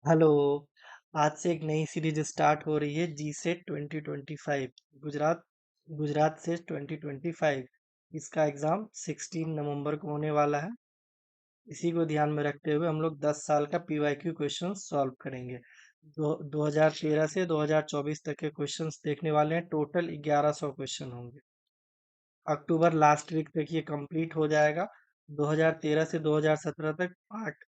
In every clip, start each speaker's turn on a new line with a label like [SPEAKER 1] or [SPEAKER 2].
[SPEAKER 1] Hello. आज से एक नई सीरीज स्टार्ट हो रही है जी सेट 2025। गुजरात गुजरात से 2025। इसका एग्ज़ाम 16 नवंबर को होने वाला है। इसी को ध्यान में रखते हुए हम लोग 10 साल का पीवाईक्यू क्वेश्चन सॉल्व करेंगे। 2013 से 2024 तक के क्वेश्चंस देखने वाले हैं। टोटल 1100 क्वेश्चन होंगे। अक्टूबर लास्ट वीक तक ये कंप्लीट हो जाएगा। 2013 से 2017 तक पार्ट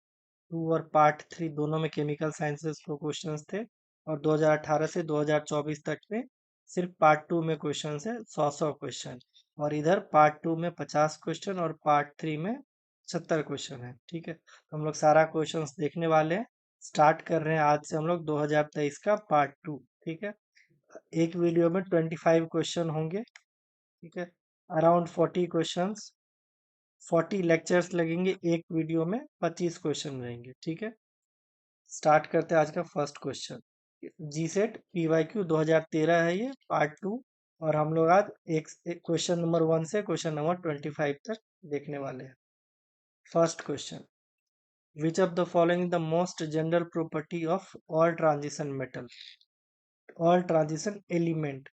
[SPEAKER 1] 2 और पार्ट 3 दोनों में केमिकल साइंसेस को क्वेश्चंस थे। और 2018 से 2024 तक में सिर्फ पार्ट 2 में क्वेश्चंस है 100 क्वेश्चन। और इधर पार्ट 2 में 50 क्वेश्चन और पार्ट 3 में 70 क्वेश्चन है। ठीक है, तो हम लोग सारा क्वेश्चंस देखने वाले हैं। स्टार्ट कर रहे हैं आज से हम लोग 2023 का पार्ट 2। ठीक है, एक वीडियो में 25 क्वेश्चन होंगे। ठीक है, अराउंड 40 क्वेश्चंस, 40 लेक्चर्स लगेंगे। एक वीडियो में 25 क्वेश्चन रहेंगे। ठीक है, स्टार्ट करते हैं आज का फर्स्ट क्वेश्चन। जी सेट पीवाईक्यू 2013 है ये पार्ट 2। और हम लोग आज एक क्वेश्चन नंबर 1 से क्वेश्चन नंबर 25 तक देखने वाले हैं। First question, which of the following the most general property of all transition metal, all transition element.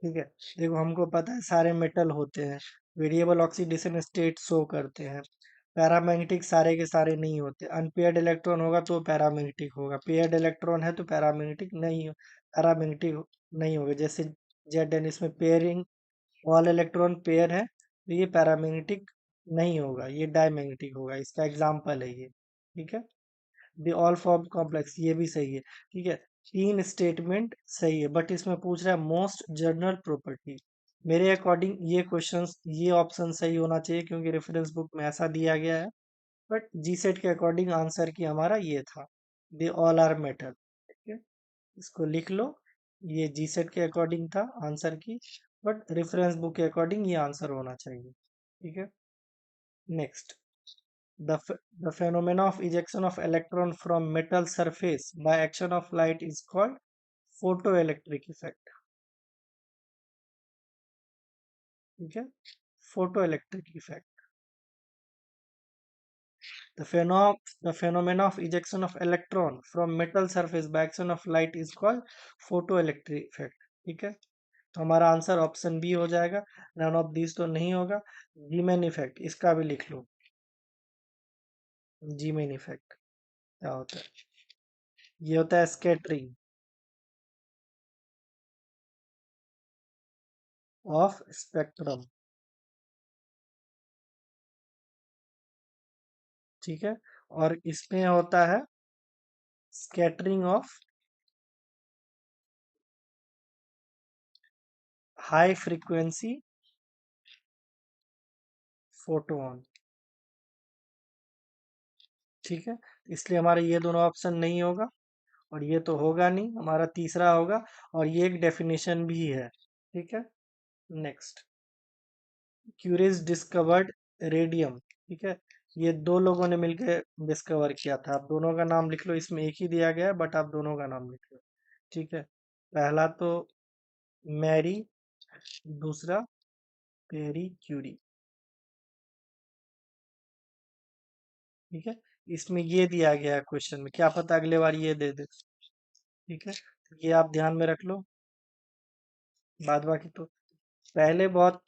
[SPEAKER 1] ठीक है, देखो हमको पता है सारे मेटल होते हैं, वेरिएबल ऑक्सीडेशन स्टेट शो करते हैं। पैरामैग्नेटिक सारे के सारे नहीं होते। अनपेयर्ड इलेक्ट्रॉन होगा तो पैरामैग्नेटिक होगा, पेयर्ड इलेक्ट्रॉन है तो पैरामैग्नेटिक नहीं होगा। जैसे जेड एन, इसमें पेयरिंग, ऑल इलेक्ट्रॉन पेयर है तो ये पैरामैग्नेटिक नहीं होगा, ये डायमैग्नेटिक होगा। इसका एग्जाम्पल है ये। ठीक है, द ऑल फॉर्म कॉम्प्लेक्स, ये भी सही है। ठीक है, तीन स्टेटमेंट सही है, बट इसमें पूछ रहा है मोस्ट जनरल प्रॉपर्टी। मेरे अकॉर्डिंग ये क्वेश्चंस, ये ऑप्शन सही होना चाहिए क्योंकि रेफरेंस बुक में ऐसा दिया गया है। बट जी सेट के अकॉर्डिंग आंसर की हमारा ये था, दे ऑल आर मेटल। ठीक है, इसको लिख लो। ये जी सेट के अकॉर्डिंग था आंसर की, बट रेफरेंस बुक के अकॉर्डिंग ये आंसर होना चाहिए। ठीक है, next, the phenomena of ejection of electron from metal surface by action of light is called photoelectric effect. ठीक है, photoelectric effect. The phenomena of ejection of electron from metal surface by action of light is called photoelectric effect. ठीक है, तो हमारा answer option B हो जाएगा। None of this तो नहीं होगा। जीमेन इफेक्ट, इसका भी लिख लो। जीमेन इफेक्ट क्या होता है? ये होता है स्कैटरिंग ऑफ स्पेक्ट्रम। ठीक है, और इसमें होता है scattering of high frequency photon. ठीक है, इसलिए हमारे ये दोनों ऑप्शन नहीं होगा और ये तो होगा नहीं, हमारा तीसरा होगा। और ये एक डेफिनेशन भी है। ठीक है, नेक्स्ट, क्यूरीज डिस्कवर्ड रेडियम। ठीक है, ये दो लोगों ने मिलकर डिस्कवर किया था। आप दोनों का नाम लिख लो, इसमें एक ही दिया गया है बट आप दोनों का नाम लिख लो। ठीक है, पहला तो मैरी, दूसरा पेरी क्यूरी। ठीक है, इसमें ये दिया गया है क्वेश्चन में, क्या पता अगले बार ये दे दे। ठीक है, तो ये आप ध्यान में रख लो। बाद बाकी तो पहले बहुत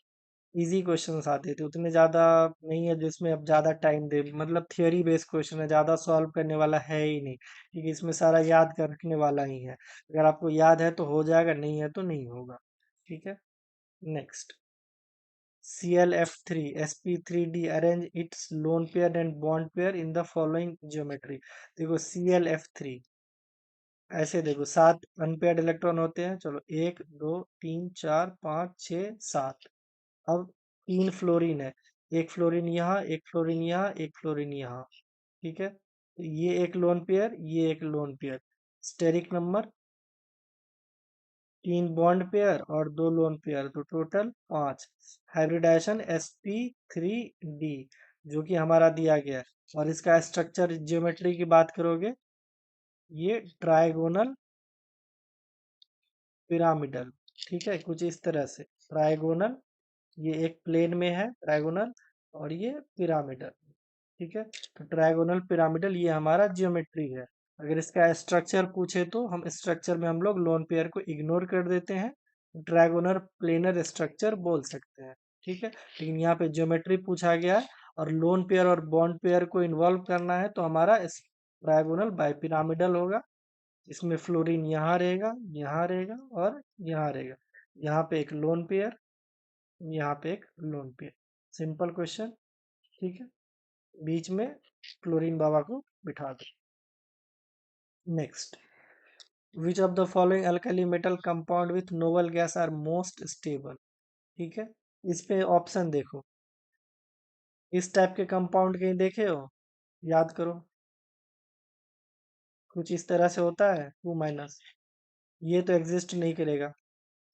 [SPEAKER 1] इजी क्वेश्चंस आते थे, उतने ज्यादा नहीं है जिसमें अब ज्यादा टाइम दे। मतलब थियोरी बेस्ड क्वेश्चन है, ज्यादा सॉल्व करने वाला है ही नहीं क्योंकि इसमें सारा याद कर रखने वाला ही है। अगर आपको याद है तो हो जाएगा, नहीं है तो नहीं होगा। ठीक है, next, ClF3 sp3d arrange its lone pair and bond pair in the following geometry। देखो ClF3, ऐसे देखो 7 अनपेयर्ड इलेक्ट्रॉन होते हैं। चलो 1 2 3 4 5 6 7। अब 3 फ्लोरीन है, एक फ्लोरीन यहाँ, एक फ्लोरीन यहाँ, एक फ्लोरीन यहाँ। ठीक है, तो ये एक लोन पेयर, ये एक lone pair. Steric number 3 bond pair और 2 लोन पेयर, तो टोटल 5। हाइब्रिडाइजेशन sp3d जो कि हमारा दिया गया है। और इसका स्ट्रक्चर ज्योमेट्री की बात करोगे, ये ट्राइगोनल पिरामिडल। ठीक है, कुछ इस तरह से ट्राइगोनल, ये एक प्लेन में है ट्राइगोनल, और ये पिरामिडल। ठीक है, तो ट्राइगोनल पिरामिडल ये हमारा ज्योमेट्री है। अगर इसका स्ट्रक्चर पूछे तो हम स्ट्रक्चर में हम लोग लोन पेयर को इग्नोर कर देते हैं, ड्रैगोनर प्लेनर स्ट्रक्चर बोल सकते हैं। ठीक है, लेकिन यहाँ पे ज्योमेट्री पूछा गया है और लोन पेयर और बॉन्ड पेयर को इन्वॉल्व करना है, तो हमारा ट्रायगोनल बाइपिरामिडल होगा। इसमें फ्लोरीन यहाँ रहेगा, यहाँ रहेगा और यहाँ रहेगा। यहाँ पे एक लोन पेयर, यहाँ पे एक लोन पेयर। Simple question. ठीक है, बीच में क्लोरीन बाबा को बिठा दो। Next, which of the following alkali metal compound with noble gas are most stable. ठीक है, इस पे ऑप्शन देखो, इस टाइप के कंपाउंड कहीं देखे हो? याद करो, कुछ इस तरह से होता है 2 माइनस, ये तो एग्जिस्ट नहीं करेगा।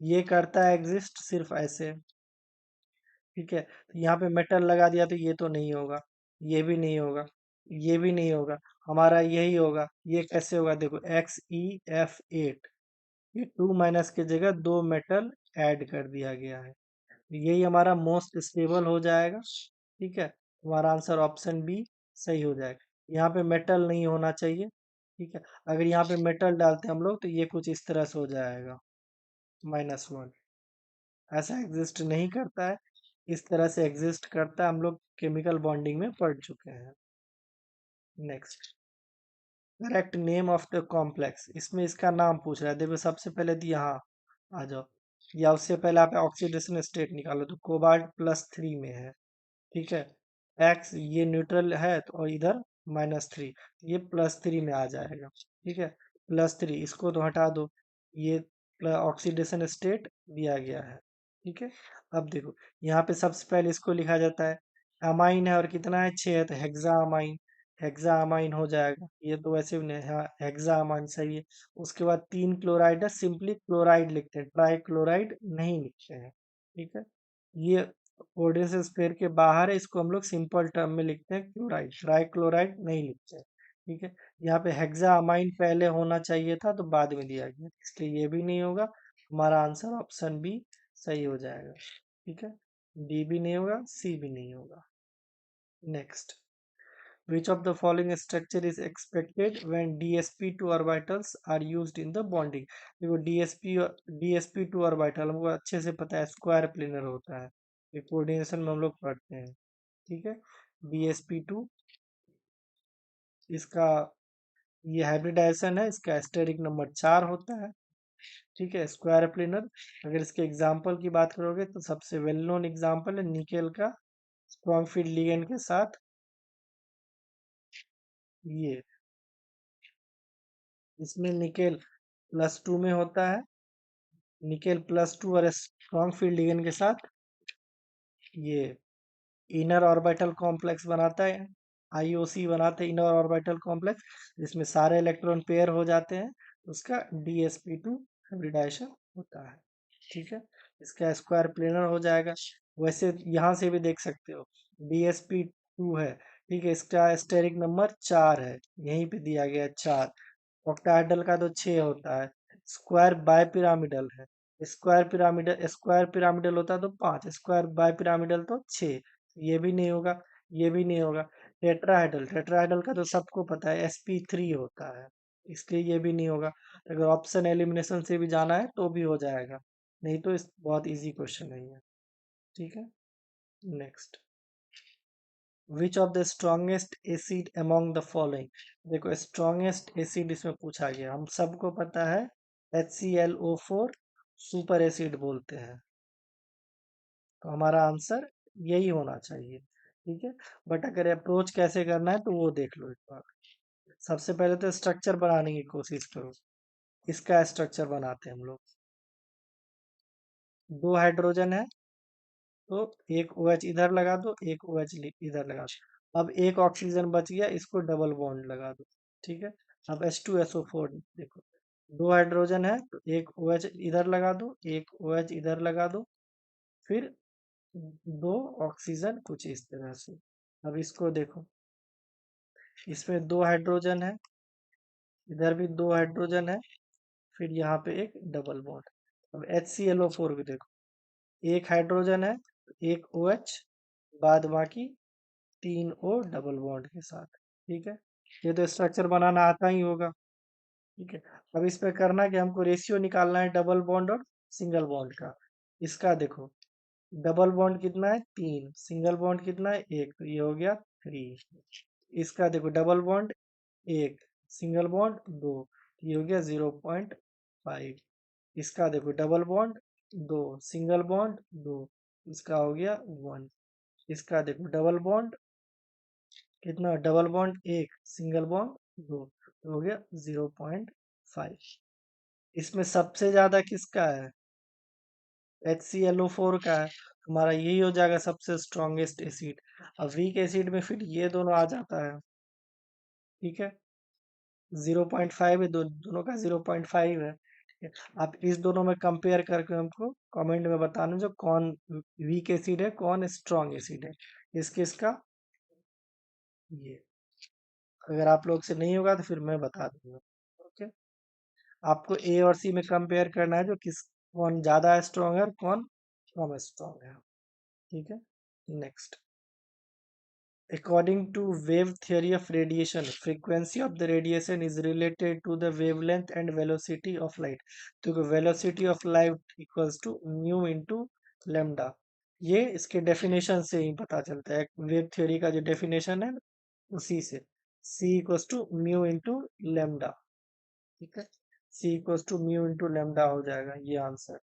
[SPEAKER 1] ये करता है एग्जिस्ट सिर्फ ऐसे। ठीक है, तो यहाँ पे मेटल लगा दिया तो ये तो नहीं होगा, ये भी नहीं होगा, ये भी नहीं होगा, हमारा यही होगा। ये कैसे होगा? देखो XeF8, ये 2 माइनस की जगह 2 मेटल ऐड कर दिया गया है, यही हमारा मोस्ट स्टेबल हो जाएगा। ठीक है, हमारा आंसर ऑप्शन बी सही हो जाएगा। यहाँ पे मेटल नहीं होना चाहिए। ठीक है, अगर यहाँ पे मेटल डालते हम लोग तो ये कुछ इस तरह से हो जाएगा -1। ऐसा एग्जिस्ट नहीं करता है, इस तरह से एग्जिस्ट करता है, हम लोग केमिकल बॉन्डिंग में पढ़ चुके हैं। Next, correct name of the complex, इसमें इसका नाम पूछ रहा है। देखो सबसे पहले तो यहाँ आ जाओ, या उससे पहले आप ऑक्सीडेशन स्टेट निकालो, तो कोबाल्ट +3 में है। ठीक है, एक्स ये न्यूट्रल है तो, और इधर -3, ये +3 में आ जाएगा। ठीक है, +3 इसको तो हटा दो, ये ऑक्सीडेशन स्टेट दिया गया है। ठीक है, अब देखो यहाँ पे सबसे पहले इसको लिखा जाता है, अमाइन है और कितना है 6 है, तो हेक्सा अमाइन, हेक्सा अमाइन हो जाएगा। ये तो वैसे भी नहीं, हाँ हेक्सा अमाइन सही है। उसके बाद 3 क्लोराइड है, सिंपली क्लोराइड लिखते हैं, ट्राई क्लोराइड नहीं लिखते हैं। ठीक है, ये कोऑर्डिनेट स्क्वायर के बाहर है, इसको हम लोग सिंपल टर्म में लिखते हैं क्लोराइड, ट्राई क्लोराइड नहीं लिखते हैं। ठीक है, यहाँ पे हेक्सा अमाइन पहले होना चाहिए था तो बाद में दिया गया, इसलिए ये भी नहीं होगा। हमारा आंसर ऑप्शन बी सही हो जाएगा। ठीक है, डी भी नहीं होगा, सी भी नहीं होगा। Next, which of the following structure is expected when dsp2 orbitals are used in the bonding। देखो dsp2 ऑर्बिटल हमको अच्छे से पता है स्क्वायर प्लेनर होता है, ये कोऑर्डिनेशन में हम लोग पढ़ते हैं। ठीक है, dsp2 इसका ये हाइब्रिडाइजेशन है, इसका स्टेरिक नंबर 4 होता है। ठीक है, स्क्वायर प्लेनर। अगर इसके एग्जाम्पल की बात करोगे तो सबसे वेल नोन एग्जाम्पल है निकेल का स्ट्रॉन्ग फील्ड लिगेंड के साथ ये, इसमें निकेल +2 में होता है, निकेल +2 और स्ट्रॉन्ग फील्ड लिगेंड के साथ ये इनर ऑर्बिटल कॉम्प्लेक्स बनाता है, आईओसी बनाते हैं इनर ऑर्बिटल कॉम्प्लेक्स, जिसमें सारे इलेक्ट्रॉन पेयर हो जाते हैं, उसका dsp2 हाइब्रिडाइजेशन होता है। ठीक है, इसका स्क्वायर प्लेनर हो जाएगा। वैसे यहाँ से भी देख सकते हो dsp2 है। ठीक है, इसका स्टेरिक नंबर 4 है, यहीं पे दिया गया है 4। ऑक्टाहेड्रल का तो 6 होता है, स्क्वायर बाय पिरामिडल है, स्क्वायर पिरामिडल होता है तो 5, स्क्वायर बाय पिरामिडल तो 6। ये भी नहीं होगा, ये भी नहीं होगा। टेट्राहेड्रल, टेट्राहेड्रल का तो सबको पता है sp3 होता है, इसलिए ये भी नहीं होगा। अगर ऑप्शन एलिमिनेशन से भी जाना है तो भी हो जाएगा, नहीं तो इस बहुत इजी क्वेश्चन है ये। ठीक है, next, which of the strongest acid among the following. देखो स्ट्रॉन्गेस्ट एसिड इसमें पूछा गया, हम सबको पता है HClO4 सुपर एसिड बोलते हैं, तो हमारा आंसर यही होना चाहिए। ठीक है, बट अगर अप्रोच कैसे करना है तो वो देख लो एक बार। सबसे पहले तो स्ट्रक्चर बनाने की कोशिश करो, इसका स्ट्रक्चर बनाते हैं हम लोग। 2 हाइड्रोजन है तो एक OH इधर लगा दो, एक OH इधर लगा दो। अब एक ऑक्सीजन बच गया, इसको डबल बॉन्ड लगा दो। ठीक है, अब H2SO4 देखो, 2 हाइड्रोजन है तो एक OH इधर लगा दो, एक OH इधर लगा दो, फिर 2 ऑक्सीजन कुछ इस तरह से। अब इसको देखो, इसमें 2 हाइड्रोजन है, इधर भी 2 हाइड्रोजन है, फिर यहाँ पे एक डबल बॉन्ड। अब HClO4 को देखो, एक हाइड्रोजन है, एक OH, बाद बाकी 3 O डबल बॉन्ड के साथ। ठीक है, ये तो स्ट्रक्चर बनाना आता ही होगा। ठीक है, अब इस पे करना कि हमको रेशियो निकालना है डबल बॉन्ड और सिंगल बॉन्ड का। इसका देखो, डबल बॉन्ड कितना है 3, सिंगल बॉन्ड कितना है 1, तो ये हो गया 3। इसका देखो डबल बॉन्ड 1, सिंगल बॉन्ड 2, ये हो गया 0.5। इसका देखो डबल बॉन्ड 2, सिंगल बॉन्ड 2, इसका हो गया 1। इसका देखो डबल बॉन्ड कितना, डबल बॉन्ड 1, सिंगल बॉन्ड 2, तो हो गया 0.5। इसमें सबसे ज्यादा किसका है, HClO4 का है। हमारा यही हो जाएगा सबसे स्ट्रॉन्गेस्ट एसिड। अब वीक एसिड में फिर ये दोनों आ जाता है। ठीक है, 0.5 है, दोनों का 0.5 है। ठीक है, आप इस दोनों में कंपेयर करके हमको कमेंट में बताना जो कौन वीक एसिड है कौन स्ट्रॉन्ग एसिड है। इस किस का, ये। अगर आप लोग से नहीं होगा तो फिर मैं बता दूंगा। ओके, आपको ए और सी में कंपेयर करना है जो किस कौन ज्यादा स्ट्रॉन्ग है और कौन कम स्ट्रॉन्ग है। ठीक है, next. According to wave theory of radiation, frequency of the radiation is related to the wavelength and velocity of light. तो velocity of light equals to mu into lambda। ये इसके डेफिनेशन से ही पता चलता है, वेव थ्योरी का जो definition है उसी से। C equals to mu into lambda। ठीक है, C equals to mu into lambda हो जाएगा ये आंसर।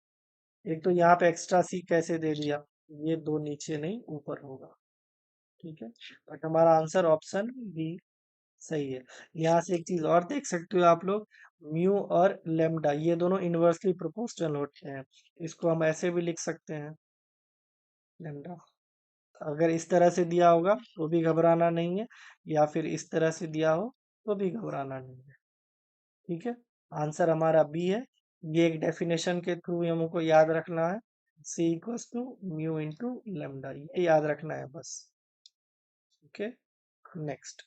[SPEAKER 1] एक तो यहाँ पे एक्स्ट्रा C कैसे दे दिया, ये दो नीचे नहीं ऊपर होगा। ठीक है, बट हमारा आंसर ऑप्शन बी सही है। यहाँ से एक चीज और देख सकते हो आप लोग, म्यू और लेमडा ये दोनों इनवर्सली प्रोपोर्शनल होते हैं। इसको हम ऐसे भी लिख सकते हैं, लेमडा। अगर इस तरह से दिया होगा तो भी घबराना नहीं है, या फिर इस तरह से दिया हो तो भी घबराना नहीं है। ठीक है, आंसर हमारा बी है। ये एक डेफिनेशन के थ्रू हमको याद रखना है, C equals to mu into lambda, ये याद रखना है बस। Okay, next.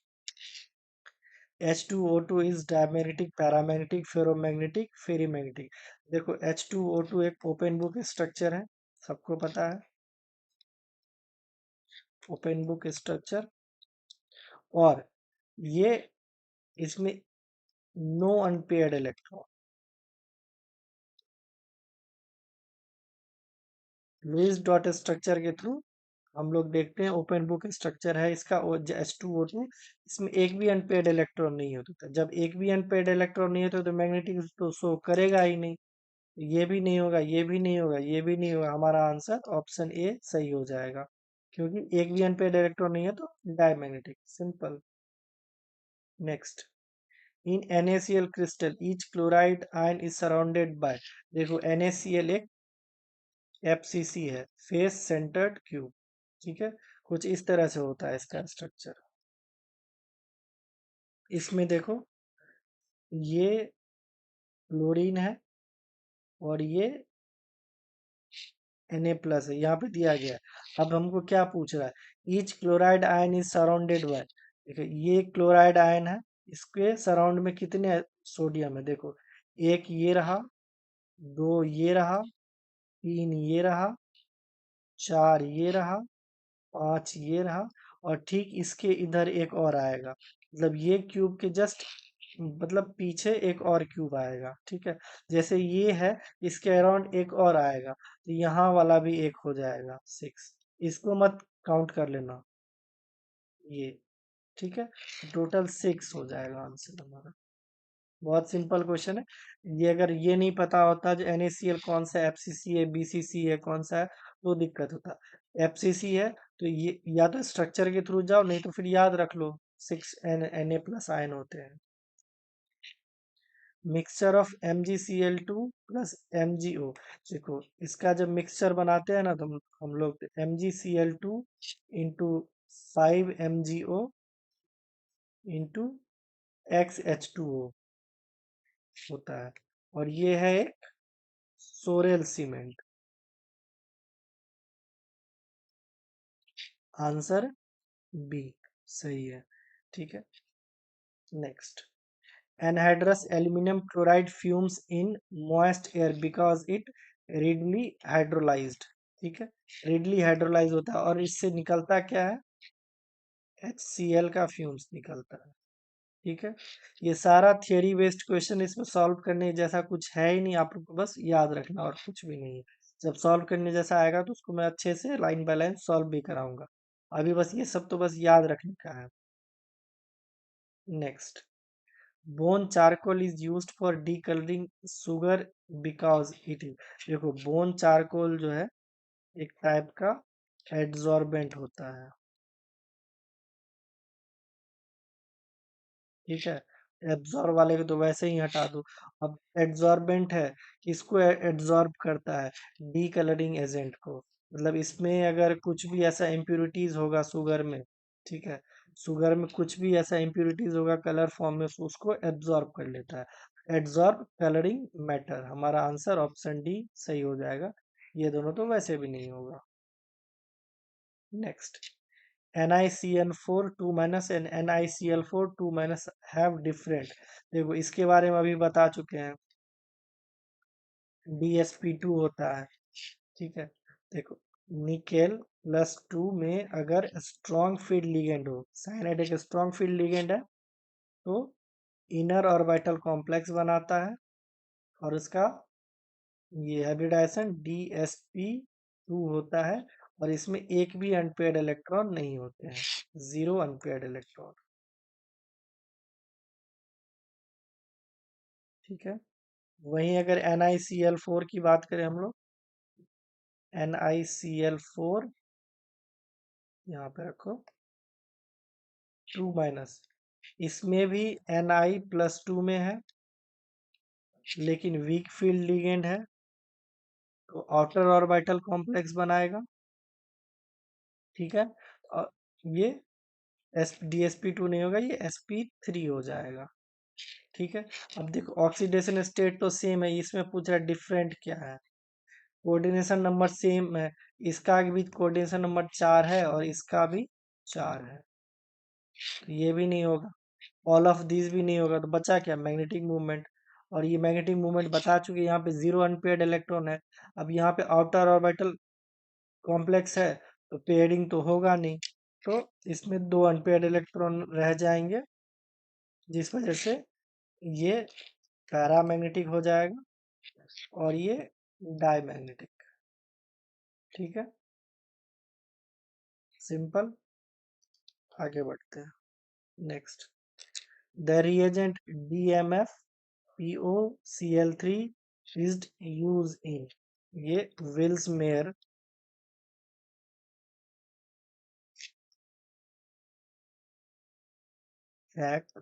[SPEAKER 1] H2O2 is diamagnetic, paramagnetic, ferromagnetic, ferrimagnetic. देखो H2O2 एक ओपन बुक स्ट्रक्चर है, सबको पता है ओपन बुक स्ट्रक्चर। और ये इसमें no unpaired electron. Lewis dot structure के थ्रू हम लोग देखते हैं, ओपन बुक स्ट्रक्चर है इसका H2O2। इसमें एक भी अनपेयर्ड इलेक्ट्रॉन नहीं होता था। जब एक भी अनपेयर्ड इलेक्ट्रॉन नहीं होता तो मैग्नेटिक तो शो करेगा ही नहीं। ये भी नहीं होगा, ये भी नहीं होगा, ये भी नहीं होगा। हमारा आंसर ऑप्शन ए सही हो जाएगा, क्योंकि एक भी अनपेयर्ड इलेक्ट्रॉन नहीं है तो diamagnetic, simple. Next. In NaCl crystal each chloride ion is surrounded by. देखो NaCl एक FCC है, फेस सेंटर्ड क्यूब। ठीक है, कुछ इस तरह से होता है इसका स्ट्रक्चर। इसमें देखो ये क्लोरीन है और ये Na+ है, यहाँ पे दिया गया है। अब हमको क्या पूछ रहा है, each chloride ion is surrounded by. देखो ये क्लोराइड आयन है, इसके सराउंड में कितने सोडियम है, देखो एक ये रहा, दो ये रहा, तीन ये रहा, चार ये रहा, पांच ये रहा, और ठीक इसके इधर एक और आएगा। मतलब ये क्यूब के जस्ट मतलब पीछे एक और क्यूब आएगा। ठीक है, जैसे ये है इसके अराउंड एक और आएगा, तो यहाँ वाला भी एक हो जाएगा 6। इसको मत काउंट कर लेना ये। ठीक है, टोटल 6 हो जाएगा आंसर हमारा। बहुत सिंपल क्वेश्चन है ये। अगर ये नहीं पता होता जो NaCl कौन सा FCC है, BCC है कौन सा है, तो दिक्कत होता। FCC है तो ये या तो स्ट्रक्चर के थ्रू जाओ, नहीं तो फिर याद रख लो 6 Na+ आयन होते हैं। Mixture of MgCl2 plus MgO। देखो इसका जब मिक्सचर बनाते हैं ना तो हम लोग MgCl2 into 5 MgO into XH2O होता है, और ये है एक सोरेल सीमेंट। आंसर बी सही है। ठीक है, next. Anhydrous aluminium chloride fumes in moist air because it readily hydrolysed. ठीक है, readily हाइड्रोलाइज होता है और इससे निकलता क्या है, HCl का फ्यूम्स निकलता है। ठीक है। ये सारा थियरी बेस्ड क्वेश्चन, इसमें सॉल्व करने जैसा कुछ है ही नहीं, आप लोग को बस याद रखना और कुछ भी नहीं है। जब सॉल्व करने जैसा आएगा तो उसको मैं अच्छे से लाइन बाय लाइन सॉल्व भी कराऊंगा। अभी बस ये सब तो बस याद रखने का है। Next, bone charcoal is used for decolouring sugar because it is. देखो, बोन चारकोल जो है एक टाइप का एड्सॉर्बेंट होता है। ठीक है। एब्जॉर्ब वाले को तो वैसे ही हटा दो। अब एड्सॉर्बेंट है, किसको एड्सॉर्ब करता है? डी कलरिंग एजेंट को। मतलब इसमें अगर कुछ भी ऐसा इम्प्यूरिटीज होगा शुगर में, ठीक है, शुगर में कुछ भी ऐसा इम्प्यूरिटीज होगा कलर फॉर्म में, तो उसको एब्जॉर्ब कर लेता है। एड्सॉर्ब कलरिंग मैटर, हमारा आंसर ऑप्शन डी सही हो जाएगा। ये दोनों तो वैसे भी नहीं होगा। Next, NiCl4 2 minus and NiCl4 2 minus have different. देखो, इसके बारे में अभी बता चुके हैं, DsP2 होता है। ठीक है। देखो, निकेल +2 में अगर स्ट्रॉन्ग फील्ड लिगेंड हो, साइनाइड एक स्ट्रॉन्ग फील्ड लिगेंड है, तो इनर ऑर्बिटल कॉम्प्लेक्स बनाता है, और उसका ये हाइब्रिडाइजेशन DsP2 होता है, और इसमें एक भी अनपेयर्ड इलेक्ट्रॉन नहीं होते हैं, 0 अनपेयर्ड इलेक्ट्रॉन। ठीक है। वहीं अगर NiCl4 की बात करें हम लोग, NiCl4 यहाँ पे रखो 2 माइनस, इसमें भी Ni+2 में है, लेकिन वीक फील्ड लिगेंड है, तो आउटर ऑर्बिटल कॉम्प्लेक्स बनाएगा। ठीक है। और ये DsP2 नहीं होगा, ये sp3 हो जाएगा। ठीक है। अब देखो, ऑक्सीडेशन स्टेट तो सेम है, इसमें पूछ रहा है डिफरेंट क्या है। कोऑर्डिनेशन नंबर सेम है, इसका भी कोऑर्डिनेशन नंबर 4 है और इसका भी 4 है, तो ये भी नहीं होगा। ऑल ऑफ दिस भी नहीं होगा, तो बचा क्या? Magnetic movement. और ये मैग्नेटिक मूवमेंट बता चुके, यहाँ पे 0 अनपेयर्ड इलेक्ट्रॉन है। अब यहाँ पे आउटर ऑर्बिटल कॉम्प्लेक्स है, तो पेयरिंग तो होगा नहीं, तो इसमें 2 अनपेयर्ड इलेक्ट्रॉन रह जाएंगे, जिस वजह से ये पैरामैग्नेटिक हो जाएगा और ये डायमैग्नेटिक। ठीक है, सिंपल। आगे बढ़ते हैं। Next, the reagent DMF POCl3 is used in। ये विल्स मेयर फैक्ट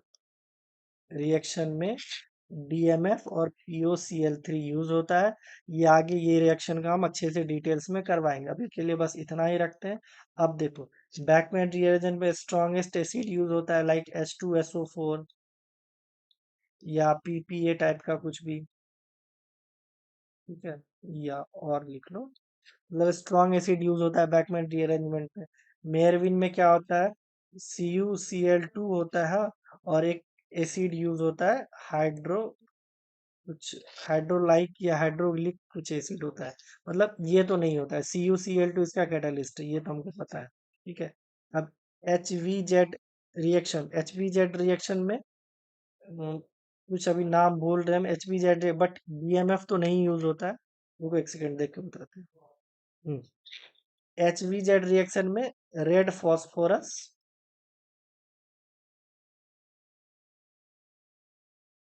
[SPEAKER 1] रिएक्शन में DMF और POCl3 यूज होता है। ये आगे ये रिएक्शन का हम अच्छे से डिटेल्स में करवाएंगे, अभी के लिए बस इतना ही रखते हैं। अब देखो, बैकमेट रिएजेंट में स्ट्रॉन्गेस्ट एसिड यूज होता है, लाइक H2SO4 या PPA टाइप का कुछ भी। ठीक है, या और लिख लो, मतलब स्ट्रॉन्ग एसिड यूज होता है बैकमेट रीअरेंजमेंट में। मेयरविन में क्या होता है? CuCl2 होता है, और एक एसिड यूज होता है हाइड्रो कुछ, हाइड्रोलाइक या हाइड्रोलिक कुछ एसिड होता है। मतलब ये तो नहीं होता है, CuCl2 इसका कैटालिस्ट है, ये तो हमको पता है। ठीक है। अब एच वी जेड रिएक्शन में कुछ अभी नाम बोल रहे हैं हम, HVZ, बट DMF तो नहीं यूज होता है। रुको एक सेकंड देख के बताते हैं। HVZ रिएक्शन में red phosphorus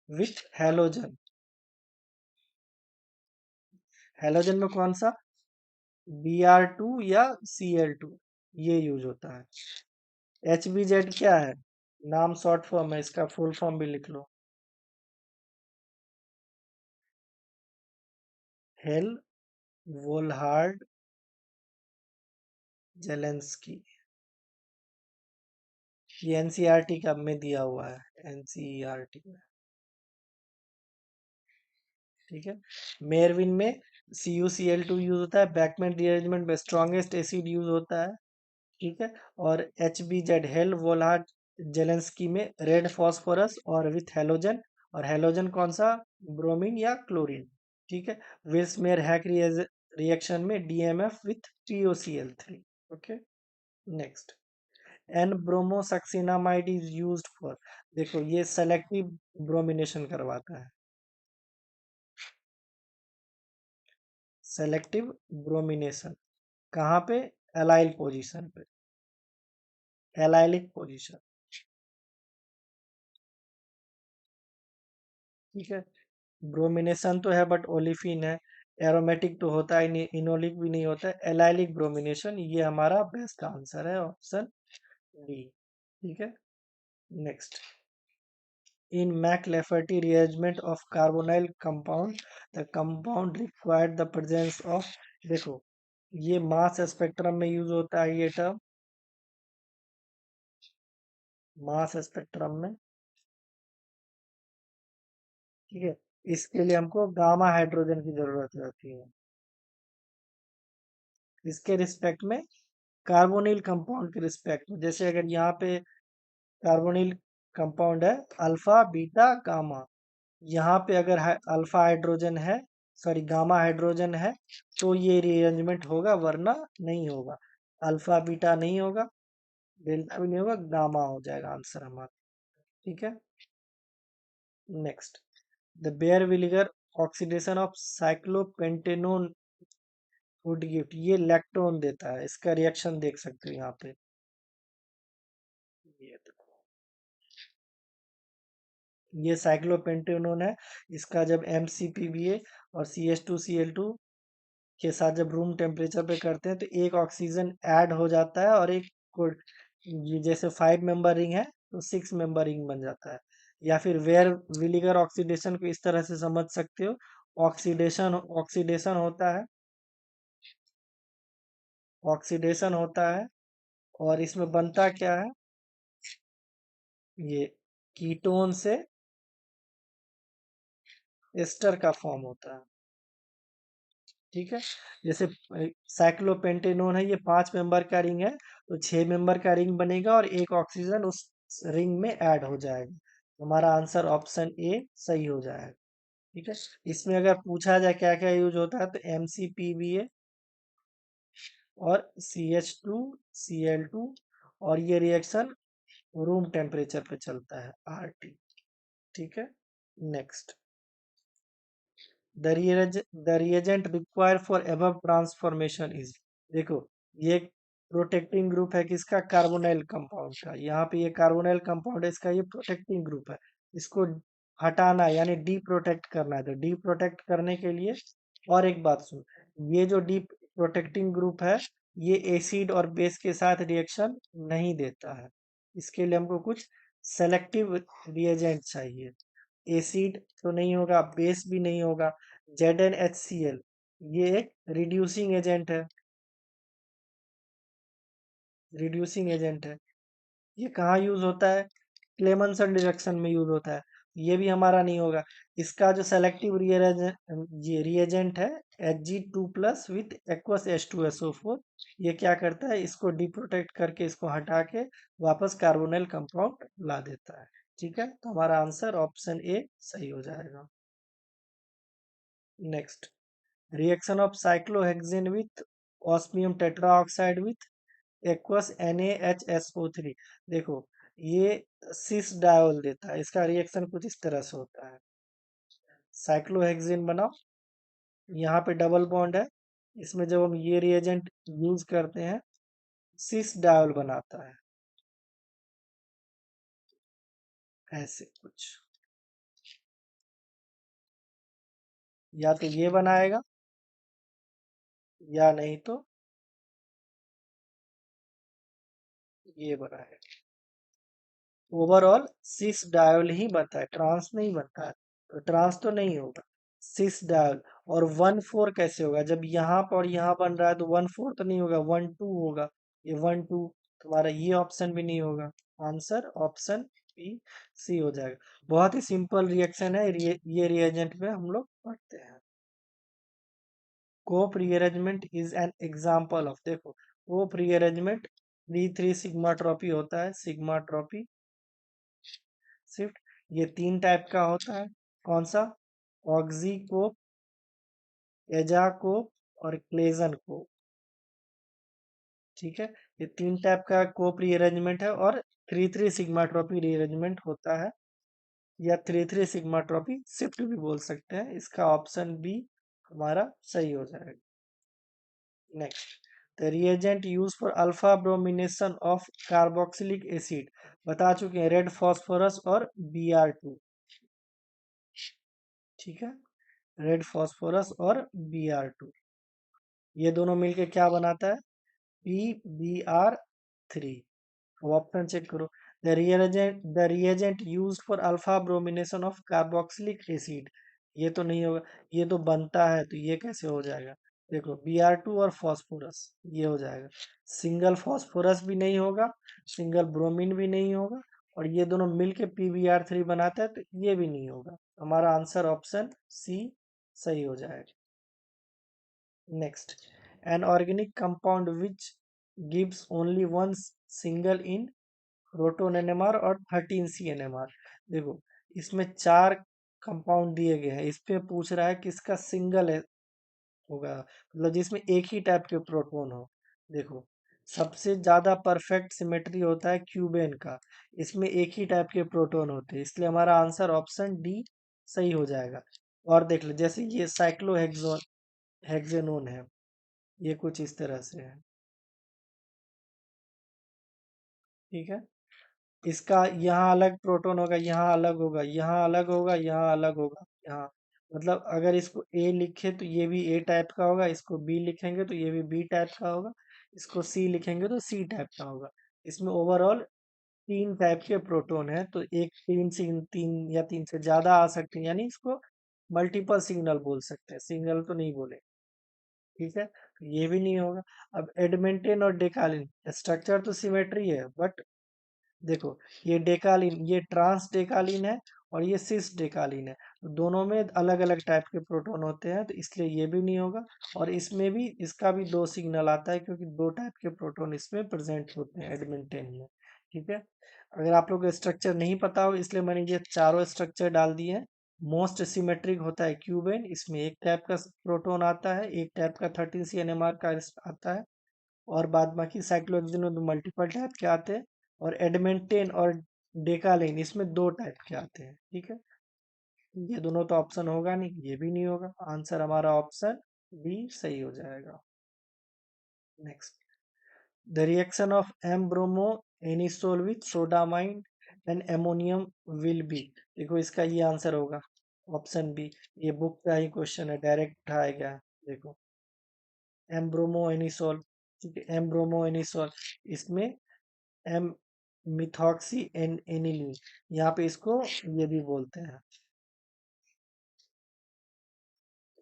[SPEAKER 1] with halogen, halogen में कौन सा? Br2 या Cl2, ये यूज होता है। HVZ क्या है? नाम शॉर्ट फॉर्म है, इसका फुल फॉर्म भी लिख लो, हेल वोल्हार्ड जेलेंस्की। ये एनसीईआरटी का में दिया हुआ है, एनसीईआरटी में। ठीक है। मेरविन में CuCl2 यूज होता है, बैकमेट रीअरेंजमेंट में स्ट्रॉन्गेस्ट एसिड यूज होता है। ठीक है। और HBZ हेल वोल्हार्ड जेलेंस्की में रेड फॉस्फोरस और विथ हेलोजन, और हेलोजन कौन सा? ब्रोमीन या क्लोरीन। ठीक है। विल्समेयर हैक रिएक्शन में DMF with POCl3। Okay. Next, N bromosuccinimide is used for, देखो ये सेलेक्टिव ब्रोमिनेशन करवाता है, सेलेक्टिव ब्रोमिनेशन कहाँ पे, एलाइल पोजीशन पे, एलाइलिक पोजीशन, ठीक है। ब्रोमिनेशन तो है बट ओलिफिन है, एरोमेटिक तो होता ही नहीं, इनोलिक भी नहीं होता है, एलाइलिक ब्रोमिनेशन, ये हमारा बेस्ट आंसर है, ऑप्शन डी, ठीक है। Next, in McLafferty rearrangement of carbonyl compound the compound required the presence of, देखो ये मास स्पेक्ट्रम में यूज होता है ये टर्म, मास स्पेक्ट्रम में, ठीक है। इसके लिए हमको गामा हाइड्रोजन की जरूरत रहती है, इसके रिस्पेक्ट में, कार्बोनिल कंपाउंड के रिस्पेक्ट में, जैसे अगर यहाँ पे कार्बोनिल कंपाउंड है अल्फा बीटा गामा, यहाँ पे अगर अल्फा हाइड्रोजन है, सॉरी गामा हाइड्रोजन है, तो ये रीअरेंजमेंट होगा, वरना नहीं होगा, अल्फा बीटा नहीं होगा, डेल्टा भी नहीं होगा, गामा हो जाएगा आंसर हमारा, ठीक है। नेक्स्ट, द बेयर विनेगर oxidation of cyclopentanone would give, ये लैक्टोन देता है, इसका रिएक्शन देख सकते हो यहाँ पे, ये देखो, ये साइक्लोपेंटेनोन है, इसका जब MCPBA और CH2Cl2 के साथ जब रूम टेम्परेचर पे करते हैं तो एक ऑक्सीजन ऐड हो जाता है और एक को, ये जैसे 5 मेंबर रिंग है तो 6 मेंबर रिंग बन जाता है, या फिर वेयर विलीगर ऑक्सीडेशन को इस तरह से समझ सकते हो, ऑक्सीडेशन ऑक्सीडेशन होता है, ऑक्सीडेशन होता है, और इसमें बनता क्या है, ये कीटोन से एस्टर का फॉर्म होता है, ठीक है। जैसे साइक्लोपेंटेनोन है, ये 5 मेंबर का रिंग है, तो 6 मेंबर का रिंग बनेगा और एक ऑक्सीजन उस रिंग में ऐड हो जाएगा, हमारा आंसर ऑप्शन ए सही हो जाएगा, ठीक है। इसमें अगर पूछा जाए क्या क्या यूज होता है, तो MCPBA और CH2Cl2, और ये रिएक्शन रूम टेम्परेचर पे चलता है, RT, ठीक है। Next, the reagent required for above transformation is, देखो ये एक प्रोटेक्टिंग ग्रुप है किसका, कार्बोनाइल कंपाउंड का, यहाँ पे ये कार्बोनाइल कंपाउंड है, इसका ये प्रोटेक्टिंग ग्रुप है, इसको हटाना यानी डी प्रोटेक्ट करना है, तो डी प्रोटेक्ट करने के लिए, और एक बात सुन, ये जो डी प्रोटेक्टिंग ग्रुप है, ये एसिड और बेस के साथ रिएक्शन नहीं देता है, इसके लिए हमको कुछ सेलेक्टिव रिएजेंट चाहिए, एसिड तो नहीं होगा, बेस भी नहीं होगा, ZnHCl, ये एक रिड्यूसिंग एजेंट है, रिड्यूसिंग एजेंट है, ये कहाँ यूज होता है, क्लेमंसन रिएक्शन में यूज होता है, ये भी हमारा नहीं होगा, इसका जो सेलेक्टिव ये रिएजेंट है Hg2+ विथ एक्वस H2SO4, ये क्या करता है, इसको डिप्रोटेक्ट करके इसको हटा के वापस कार्बोनिल कंपाउंड ला देता है, ठीक है। तो हमारा आंसर ऑप्शन ए सही हो जाएगा। Next, reaction of cyclohexane with osmium tetroxide with aqueous NaHSO3, देखो ये सिस डायोल देता है, इसका रिएक्शन कुछ इस तरह से होता है, साइक्लोहेक्सेन बनाओ, यहाँ पे डबल बॉन्ड है, इसमें जब हम ये रिएजेंट यूज करते हैं, सिस डायोल बनाता है, ऐसे कुछ, या तो ये बनाएगा या नहीं तो ये बनाएगा, ओवरऑल सिस डायोल ही बनता है, ट्रांस नहीं बनता है, तो ट्रांस तो नहीं होगा, सिस डायोल, और 1,4 कैसे होगा, जब यहाँ पर और यहाँ बन रहा है तो 1,4 तो नहीं होगा, 1,2 होगा, ये 1,2, तुम्हारा ये ऑप्शन भी नहीं होगा, आंसर ऑप्शन बी सी हो जाएगा, बहुत ही सिंपल रिएक्शन है, ये रिएजेंट में हम लोग पढ़ते हैं। Cope rearrangement is an example of, देखो कोप रीअरेंजमेंट 3 सिग्मा ट्रॉपी होता है, सिग्मा ट्रॉपी शिफ्ट, ये 3 टाइप का होता है, कौन सा, ऑक्सी कोप, एजा कोप और क्लेजन कोप, ठीक है। ये 3 टाइप का कोप रीअरेंजमेंट है, और 3-3 सिग्मा ट्रॉपी रीअरेंजमेंट होता है, या 3-3 सिग्मा ट्रॉपी शिफ्ट भी बोल सकते हैं। इसका ऑप्शन बी हमारा सही हो जाएगा। Next, the reagent use for alpha bromination of carboxylic acid, बता चुके हैं, रेड फॉस्फोरस और Br2। ठीक है, रेड फॉस्फोरस और Br2, ये दोनों मिलके क्या बनाता है, PbR3। अब ऑप्शन चेक करो, the reagent used for alpha bromination of carboxylic acid, ये तो नहीं होगा, ये तो बनता है, तो ये कैसे हो जाएगा। देखो, Br2 और फॉस्फोरस, ये हो जाएगा। सिंगल फॉस्फोरस भी नहीं होगा, सिंगल ब्रोमीन भी नहीं होगा, और ये दोनों मिलके PbR3 बनाता है, तो ये भी नहीं होगा। हमारा आंसर ऑप्शन सी सही हो जाएगा। Next, an organic compound which gives only one single in proton NMR और 13 सी एनएमआर। देखो, इसमें 4 कंपाउंड दिए गए हैं, इस पे पूछ रहा है किसका सिंगल है होगा, मतलब जिसमें एक ही टाइप के प्रोटोन हो। देखो, सबसे ज्यादा परफेक्ट सिमेट्री होता है क्यूबेन का, इसमें एक ही टाइप के प्रोटोन होते हैं, इसलिए हमारा आंसर ऑप्शन डी सही हो जाएगा। और देख लो, जैसे ये साइक्लोहेक्सोन हेक्सेनोन है, ये कुछ इस तरह से है। ठीक है, इसका यहाँ अलग प्रोटोन होगा, यहाँ अलग होगा, यहाँ अलग होगा, यहाँ अलग होगा, यहाँ, मतलब अगर इसको ए लिखे तो ये भी ए टाइप का होगा, इसको बी लिखेंगे तो ये भी बी टाइप का होगा, इसको सी लिखेंगे तो सी टाइप का होगा। इसमें ओवरऑल 3 टाइप के प्रोटोन है, तो एक 3 या 3 से ज्यादा आ सकते हैं, यानी इसको मल्टीपल सिग्नल बोल सकते हैं, सिंगल तो नहीं बोले। ठीक है, तो ये भी नहीं होगा। अब एडमेंटेन और डेकालिन, स्ट्रक्चर तो सिमेट्री है, बट देखो, ये डेकालिन, ये ट्रांस डेकालिन है, और ये सिस डेकालिन है, तो दोनों में अलग अलग टाइप के प्रोटॉन होते हैं, तो इसलिए ये भी नहीं होगा। और इसमें भी, इसका भी 2 सिग्नल आता है, क्योंकि 2 टाइप के प्रोटॉन इसमें प्रेजेंट होते हैं एडमिंटेन में। ठीक है, अगर आप लोग को स्ट्रक्चर नहीं पता हो, इसलिए मैंने ये चारों स्ट्रक्चर डाल दिए हैं। मोस्ट सिमेट्रिक होता है क्यूबेन, इसमें एक टाइप का प्रोटोन आता है, एक टाइप का 13 सी एनएमआर का आता है, और बाद बाकी साइक्लोहेक्सेन में मल्टीपल टाइप के आते हैं, और एडमेंटेन और डेकालेन इसमें 2 टाइप के आते हैं। ठीक है, ये दोनों तो ऑप्शन होगा नहीं, ये भी नहीं होगा, आंसर हमारा ऑप्शन बी सही हो जाएगा। Next, the reaction of m bromoanisole with sodamide and ammonium will be. देखो, इसका ये आंसर होगा ऑप्शन बी, ये बुक का ही क्वेश्चन है, डायरेक्ट उठाया गया है। देखो, एम्ब्रोमो एनिसोल, ठीक है, एम्ब्रोमो एनिसोल, इसमें एम मिथॉक्सी एन एनिलीन, यहाँ पे इसको ये भी बोलते हैं,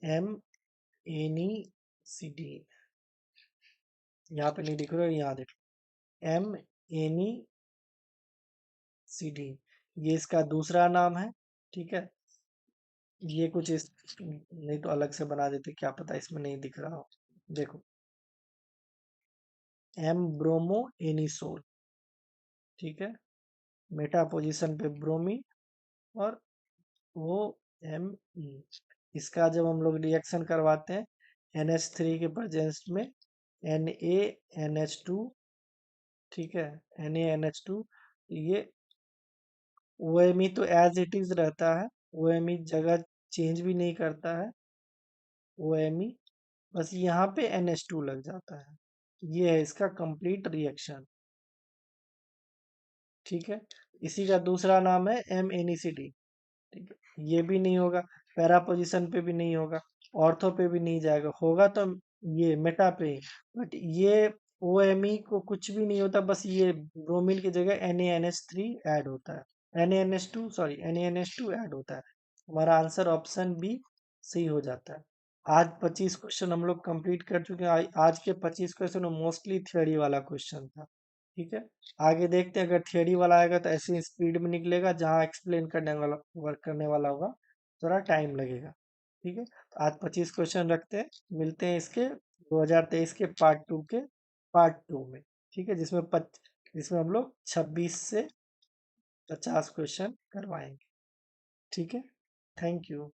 [SPEAKER 1] एम एनी सी डी, यहाँ पे नहीं दिख रहा है, यहाँ देखो, एम एनी सी डी, ये इसका दूसरा नाम है। ठीक है, ये कुछ इस, नहीं तो अलग से बना देते, क्या पता इसमें नहीं दिख रहा हो। देखो, एम ब्रोमो एनिसोल, ठीक है, मेटा पोजीशन पे ब्रोमीन, और ओ एम ई, इसका जब हम लोग रिएक्शन करवाते हैं NH3 के प्रेजेंस में, NaNH2, ठीक है, NaNH2, ये OMe तो एज इट इज रहता है, OMe जगह चेंज भी नहीं करता है, OMe बस यहाँ पे NH2 लग जाता है। ये है इसका कंप्लीट रिएक्शन। ठीक है, इसी का दूसरा नाम है MnCD। ठीक है, ये भी नहीं होगा, पैरा पोजीशन पे भी नहीं होगा, ऑर्थो पे भी नहीं जाएगा, होगा तो ये मेटा पे ही, बट ये OMe को कुछ भी नहीं होता, बस ये ब्रोमीन की जगह NaNH3 ऐड होता है, NaNH2 सॉरी NaNH2 ऐड होता है। हमारा आंसर ऑप्शन बी सही हो जाता है। आज 25 क्वेश्चन हम लोग कंप्लीट कर चुके हैं, आज के 25 क्वेश्चन मोस्टली थ्योरी वाला क्वेश्चन था। ठीक है, आगे देखते हैं, अगर थियरी वाला आएगा तो ऐसी स्पीड में निकलेगा, जहाँ एक्सप्लेन करने वाला वर्क करने वाला होगा थोड़ा टाइम लगेगा। ठीक है, तो आज 25 क्वेश्चन रखते हैं, मिलते हैं इसके 2023 के पार्ट टू में। ठीक है, जिसमें हम लोग 26 से 50 क्वेश्चन करवाएंगे। ठीक है, थैंक यू।